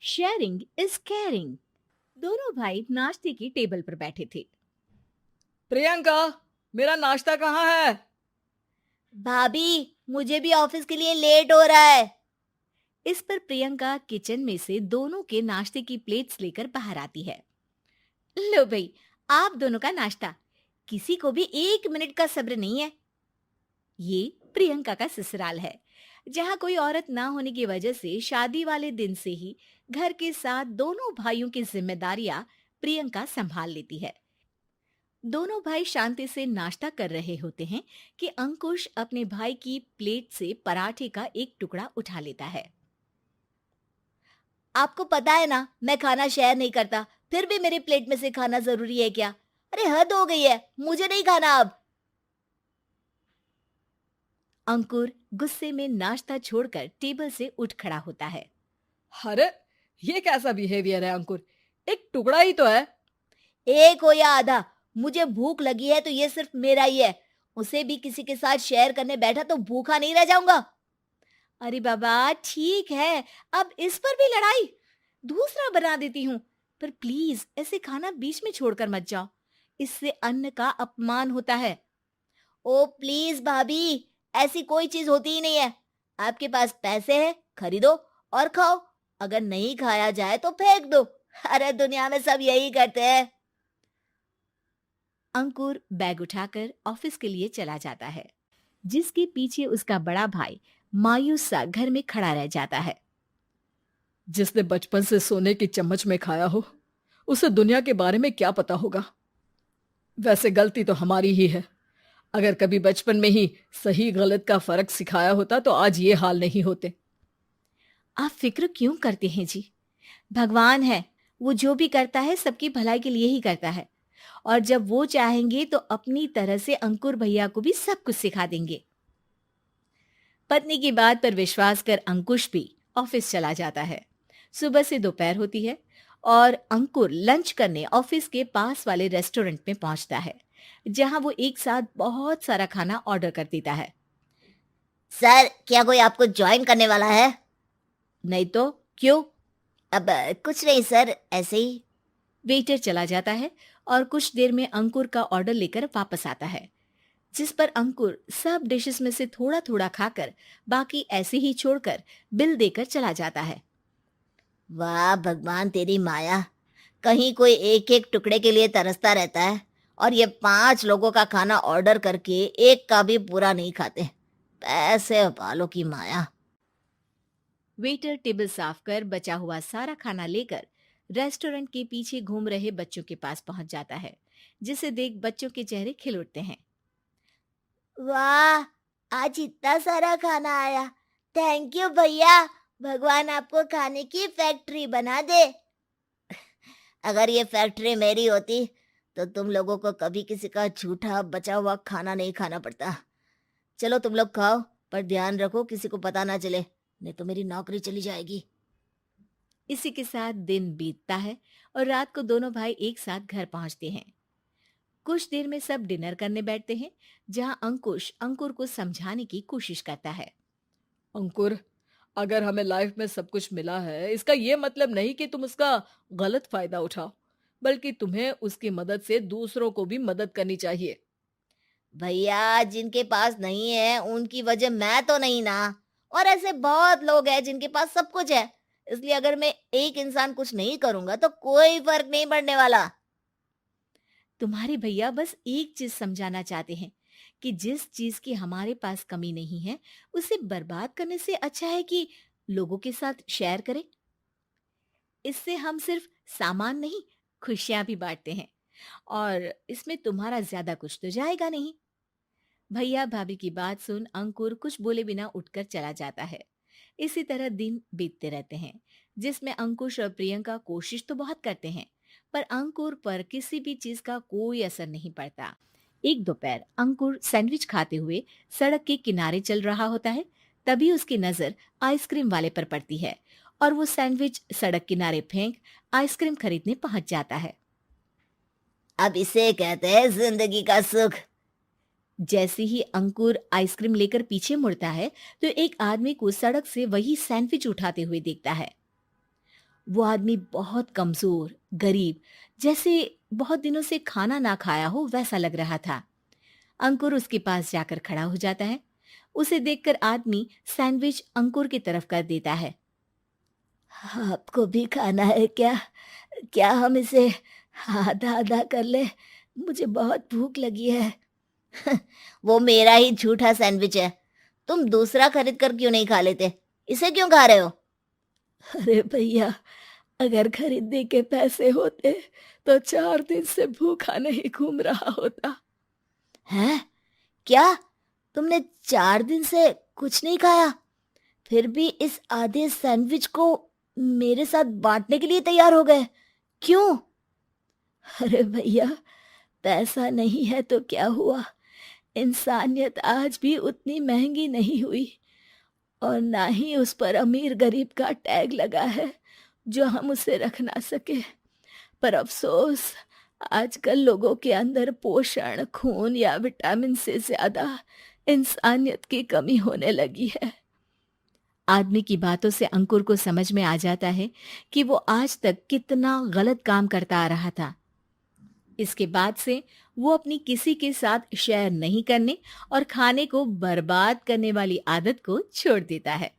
Sharing is caring. दोनों भाई नाश्ते की टेबल पर बैठे थे। प्रियंका, मेरा नाश्ता कहाँ है? भाभी, मुझे भी ऑफिस के लिए लेट हो रहा है। इस पर प्रियंका किचन में से दोनों के नाश्ते की प्लेट्स लेकर बाहर आती है। लो भाई, आप दोनों का नाश्ता। किसी को भी 1 मिनट का सब्र नहीं है। ये प्रियंका का ससुराल है, जहाँ कोई औरत ना होने की वजह से शादी वाले दिन से ही घर के साथ दोनों भाइयों की जिम्मेदारियां प्रियंका संभाल लेती है। दोनों भाई शांति से नाश्ता कर रहे होते हैं कि अंकुश अपने भाई की प्लेट से पराठे का एक टुकड़ा उठा लेता है। आपको पता है ना, मैं खाना शेयर नहीं करता, फिर भी मेरी प्लेट में से खाना जरूरी है क्या? अरे हद हो गई है, मुझे नहीं खाना अब। अंकुर गुस्से में नाश्ता छोड़कर टेबल से उठ खड़ा होता है। अरे, ये कैसा बिहेवियर है अंकुर? एक टुकड़ा ही तो है। एक हो या आधा, मुझे भूख लगी है तो ये सिर्फ मेरा ही है। उसे भी किसी के साथ शेयर करने बैठा तो भूखा नहीं रह जाऊंगा। अरे बाबा ठीक है, अब इस पर भी लड़ाई। दूसरा बना देती हूँ, पर प्लीज ऐसे खाना बीच में छोड़कर मत जाओ। इससे अन्न का अपमान होता है। ओ प्लीज भाभी, ऐसी कोई चीज होती ही नहीं है। आपके पास पैसे हैं, खरीदो और खाओ। अगर नहीं खाया जाए तो फेंक दो। अरे दुनिया में सब यही करते हैं। अंकुर बैग उठाकर ऑफिस के लिए चला जाता है, जिसके पीछे उसका बड़ा भाई मायूस सा घर में खड़ा रह जाता है। जिसने बचपन से सोने की चम्मच में खाया हो, उसे दुनिया के बारे में क्या पता होगा। वैसे गलती तो हमारी ही है। अगर कभी बचपन में ही सही गलत का फर्क सिखाया होता तो आज ये हाल नहीं होते। आप फिक्र क्यों करते हैं जी? भगवान है, वो जो भी करता है सबकी भलाई के लिए ही करता है। और जब वो चाहेंगे तो अपनी तरह से अंकुर भैया को भी सब कुछ सिखा देंगे। पत्नी की बात पर विश्वास कर अंकुश भी ऑफिस चला जाता है। सुबह से दोपहर होती है और अंकुर लंच करने ऑफिस के पास वाले रेस्टोरेंट में पहुंचता है, जहां वो एक साथ बहुत सारा खाना ऑर्डर कर देता है। सर, क्या कोई आपको ज्वाइन करने वाला है? नहीं तो क्यों? अब कुछ नहीं सर, ऐसे ही। वेटर चला जाता है और कुछ देर में अंकुर का ऑर्डर लेकर वापस आता है, जिस पर अंकुर सब डिशेस में से थोड़ा थोड़ा खाकर बाकी ऐसे ही छोड़कर बिल देकर चला जाता है। वाह भगवान, तेरी माया। कहीं कोई एक एक टुकड़े के लिए तरसता रहता है और ये 5 लोगों का खाना ऑर्डर करके एक का भी पूरा नहीं खाते। पैसे वालों की माया। वेटर टेबल साफ कर बचा हुआ सारा खाना लेकर रेस्टोरेंट के पीछे घूम रहे बच्चों के पास पहुंच जाता है, जिसे देख बच्चों के चेहरे खिल उठते हैं। वाह, आज इतना सारा खाना आया। थैंक यू भैया। भगवान आपको खाने की फैक्ट्री बना दे। अगर ये फैक्ट्री मेरी होती तो तुम लोगों को कभी किसी का झूठा बचा हुआ खाना नहीं खाना पड़ता। चलो तुम लोग खाओ, पर ध्यान रखो किसी को पता ना चले, नहीं तो मेरी नौकरी चली जाएगी। इसी के साथ दिन बीतता है और रात को दोनों भाई एक साथ घर पहुंचते हैं। कुछ देर में सब डिनर करने बैठते हैं, जहां अंकुश अंकुर को समझाने की कोशिश करता है। अंकुर, अगर हमें लाइफ में सब कुछ मिला है, इसका ये मतलब नहीं कि तुम उसका गलत फायदा उठाओ, बल्कि तुम्हें उसकी मदद से दूसरों को भी मदद करनी चाहिए। भैया, जिनके पास नहीं है उनकी वजह मैं तो नहीं ना। और ऐसे बहुत लोग हैं जिनके पास सब कुछ है। इसलिए अगर मैं एक इंसान कुछ नहीं करूंगा तो कोई फर्क नहीं पड़ने वाला। तुम्हारे भैया बस एक चीज समझाना चाहते हैं कि जिस चीज की हमारे पास कमी नहीं है, उसे बर्बाद करने से अच्छा है कि लोगों के साथ शेयर करें। इससे हम सिर्फ सामान नहीं, खुशियां भी बांटते हैं, और इसमें तुम्हारा ज्यादा कुछ तो जाएगा नहीं। भैया भाभी की बात सुन अंकुर कुछ बोले बिना उठकर चला जाता है। इसी तरह दिन बीतते रहते हैं, जिसमें अंकुश और प्रियंका कोशिश तो बहुत करते हैं, पर अंकुर पर किसी भी चीज का कोई असर नहीं पड़ता। एक दोपहर अंकुर सैंडविच खाते हुए सड़क के किनारे चल रहा होता है। तभी उसकी नजर आइसक्रीम वाले पर पड़ती है और वो सैंडविच सड़क किनारे फेंक आइसक्रीम खरीदने पहुंच जाता है। अब इसे कहते हैं जिंदगी का सुख। जैसे ही अंकुर आइसक्रीम लेकर पीछे मुड़ता है, तो एक आदमी को सड़क से वही सैंडविच उठाते हुए देखता है। वो आदमी बहुत कमजोर, गरीब, जैसे बहुत दिनों से खाना ना खाया हो वैसा लग रहा था। अंकुर उसके पास जाकर खड़ा हो जाता है। उसे देखकर आदमी सैंडविच अंकुर की तरफ कर देता है। आपको भी खाना है क्या? क्या हम इसे आधा आधा कर ले? मुझे बहुत भूख लगी है। वो मेरा ही झूठा सैंडविच है। तुम दूसरा खरीद कर क्यों नहीं खा लेते? इसे क्यों खा रहे हो? अरे भैया, अगर खरीदने के पैसे होते तो 4 दिन से भूखा नहीं घूम रहा होता। हैं? क्या? तुमने 4 दिन से कुछ नहीं खाया? फिर भी इस आधे सैंडविच को मेरे साथ बांटने के लिए तैयार हो गए? क्यों? अरे भैया, पैसा नहीं है तो क्या हुआ, इंसानियत आज भी उतनी महंगी नहीं हुई, और ना ही उस पर अमीर गरीब का टैग लगा है जो हम उसे रख ना सके। पर अफसोस, आजकल लोगों के अंदर पोषण, खून या विटामिन से ज्यादा इंसानियत की कमी होने लगी है। आदमी की बातों से अंकुर को समझ में आ जाता है कि वो आज तक कितना गलत काम करता आ रहा था। इसके बाद से वो अपनी किसी के साथ शेयर नहीं करने और खाने को बर्बाद करने वाली आदत को छोड़ देता है।